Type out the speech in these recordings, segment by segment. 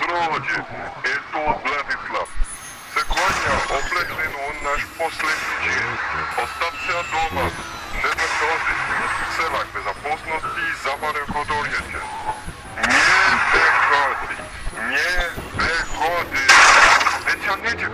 prođe, eto od Vladislav. Сегодня облегчено наш последний. Остався дома. Не выходи. Целак безопасности заварен ходорите. Не выходи. Не выходи. Летяните.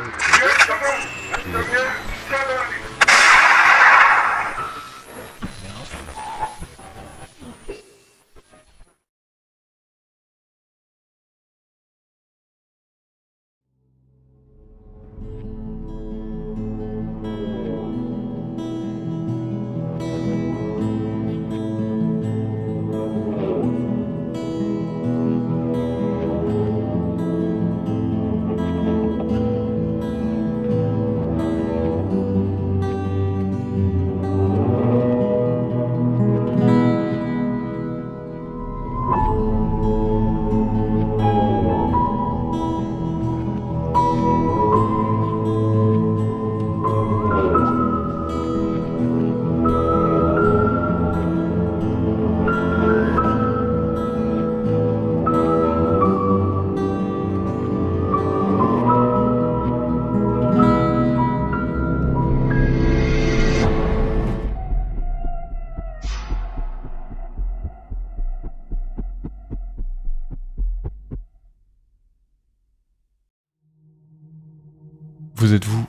Vous êtes-vous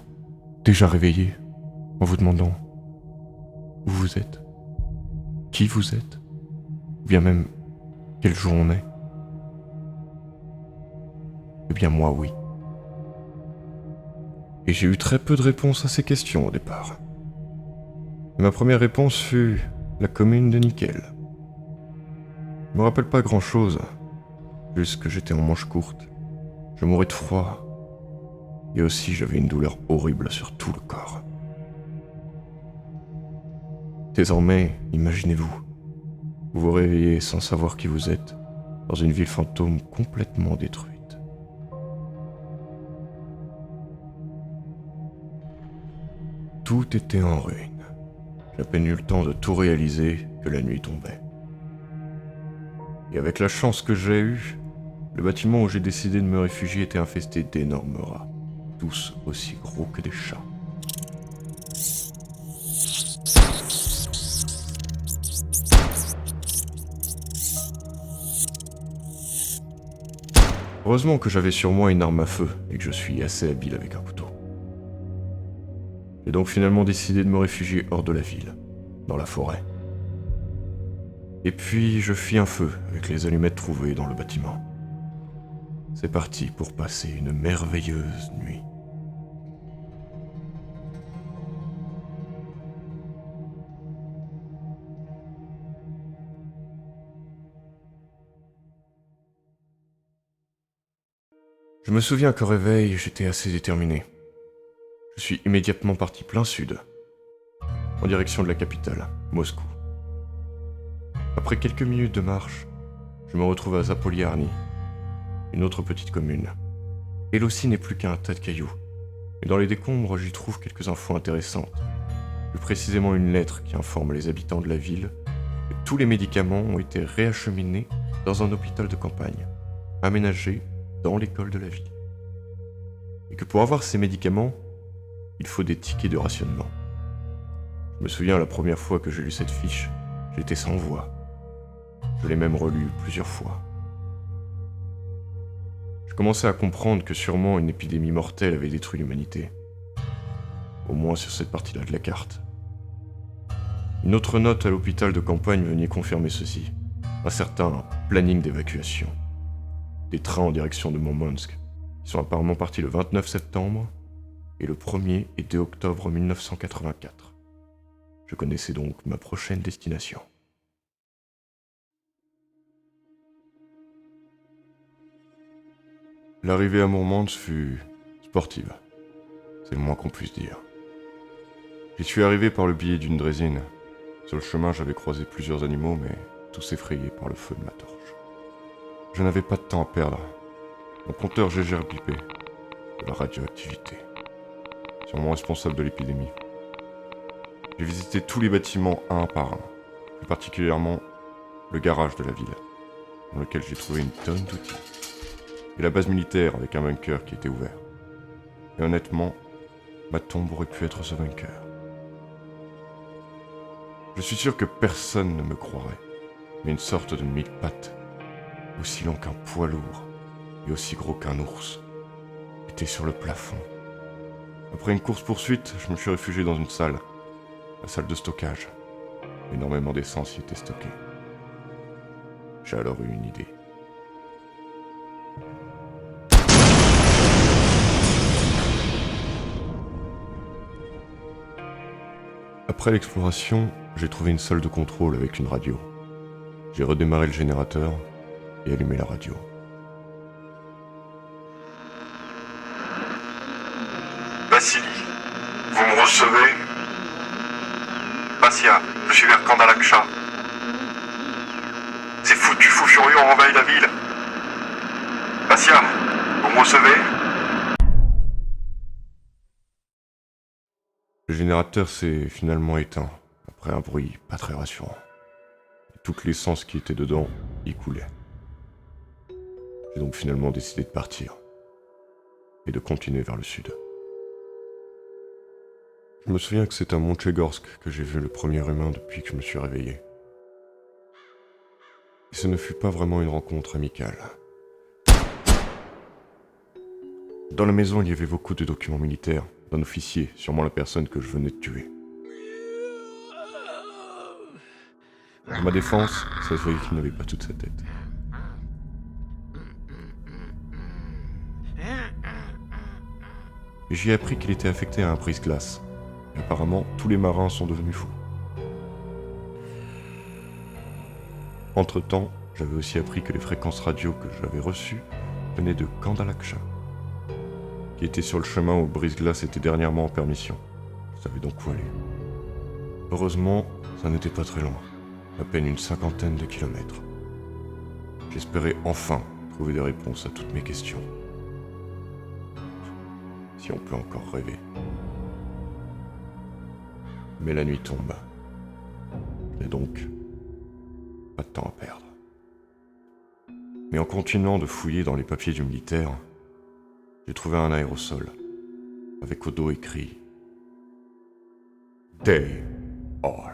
déjà réveillé en vous demandant où vous êtes, qui vous êtes, ou bien même quel jour on est? Eh bien moi oui. Et j'ai eu très peu de réponses à ces questions au départ. Et ma première réponse fut la commune de Nickel. Je me rappelle pas grand-chose, juste que j'étais en manches courtes, je mourais de froid, et aussi j'avais une douleur horrible sur tout le corps. Désormais, imaginez-vous, vous vous réveillez sans savoir qui vous êtes, dans une ville fantôme complètement détruite. Tout était en ruine. J'ai à peine eu le temps de tout réaliser que la nuit tombait. Et avec la chance que j'ai eue, le bâtiment où j'ai décidé de me réfugier était infesté d'énormes rats, tous aussi gros que des chats. Heureusement que j'avais sur moi une arme à feu et que je suis assez habile avec un couteau. J'ai donc finalement décidé de me réfugier hors de la ville, dans la forêt. Et puis je fis un feu avec les allumettes trouvées dans le bâtiment. C'est parti pour passer une merveilleuse nuit. Je me souviens qu'au réveil, j'étais assez déterminé. Je suis immédiatement parti plein sud, en direction de la capitale, Moscou. Après quelques minutes de marche, je me retrouve à Zapoliarny, une autre petite commune. Elle aussi n'est plus qu'un tas de cailloux, mais dans les décombres, j'y trouve quelques infos intéressantes. Plus précisément une lettre qui informe les habitants de la ville que tous les médicaments ont été réacheminés dans un hôpital de campagne, aménagé dans l'école de la ville. Et que pour avoir ces médicaments, il faut des tickets de rationnement. Je me souviens la première fois que j'ai lu cette fiche, j'étais sans voix. Je l'ai même relue plusieurs fois. Je commençais à comprendre que sûrement une épidémie mortelle avait détruit l'humanité. Au moins sur cette partie-là de la carte. Une autre note à l'hôpital de campagne venait confirmer ceci. Un certain planning d'évacuation. Des trains en direction de Murmansk, qui sont apparemment partis le 29 septembre et le 1er et 2 octobre 1984. Je connaissais donc ma prochaine destination. L'arrivée à Mourmansk fut sportive, c'est le moins qu'on puisse dire. J'y suis arrivé par le biais d'une draisine. Sur le chemin, j'avais croisé plusieurs animaux, mais tous effrayés par le feu de ma torche. Je n'avais pas de temps à perdre. Mon compteur GGR bipait de la radioactivité, sûrement responsable de l'épidémie. J'ai visité tous les bâtiments un par un, plus particulièrement le garage de la ville, dans lequel j'ai trouvé une tonne d'outils. et la base militaire avec un bunker qui était ouvert. Et honnêtement, ma tombe aurait pu être ce bunker. Je suis sûr que personne ne me croirait, mais une sorte de mille-pattes, aussi long qu'un poids lourd et aussi gros qu'un ours, était sur le plafond. Après une course-poursuite, je me suis réfugié dans une salle, la salle de stockage. Énormément d'essence y était stockée. J'ai alors eu une idée. Après l'exploration, j'ai trouvé une salle de contrôle avec une radio. J'ai redémarré le générateur et allumé la radio. Vassili, vous me recevez? Bassia, je suis vers Kandalaksha. Ces foutus fous furieux ont envahi la ville. Bassia, vous me recevez? Le générateur s'est finalement éteint, après un bruit pas très rassurant. Et toute l'essence qui était dedans y coulait. J'ai donc finalement décidé de partir, et de continuer vers le sud. Je me souviens que c'est à Montchegorsk que j'ai vu le premier humain depuis que je me suis réveillé. Et ce ne fut pas vraiment une rencontre amicale. Dans la maison, il y avait beaucoup de documents militaires, d'un officier, sûrement la personne que je venais de tuer. À ma défense, ça se voyait qu'il n'avait pas toute sa tête. Et j'y ai appris qu'il était affecté à un brise-glace. Et apparemment, tous les marins sont devenus fous. Entre-temps, j'avais aussi appris que les fréquences radio que j'avais reçues venaient de Kandalaksha, qui était sur le chemin où le brise-glace était dernièrement en permission. Je savais donc où aller. Heureusement, ça n'était pas très loin, à peine une 50aine de kilomètres. J'espérais enfin trouver des réponses à toutes mes questions. Si on peut encore rêver. Mais la nuit tombe. Et donc, pas de temps à perdre. Mais en continuant de fouiller dans les papiers du militaire, j'ai trouvé un aérosol, avec au dos écrit « They are ».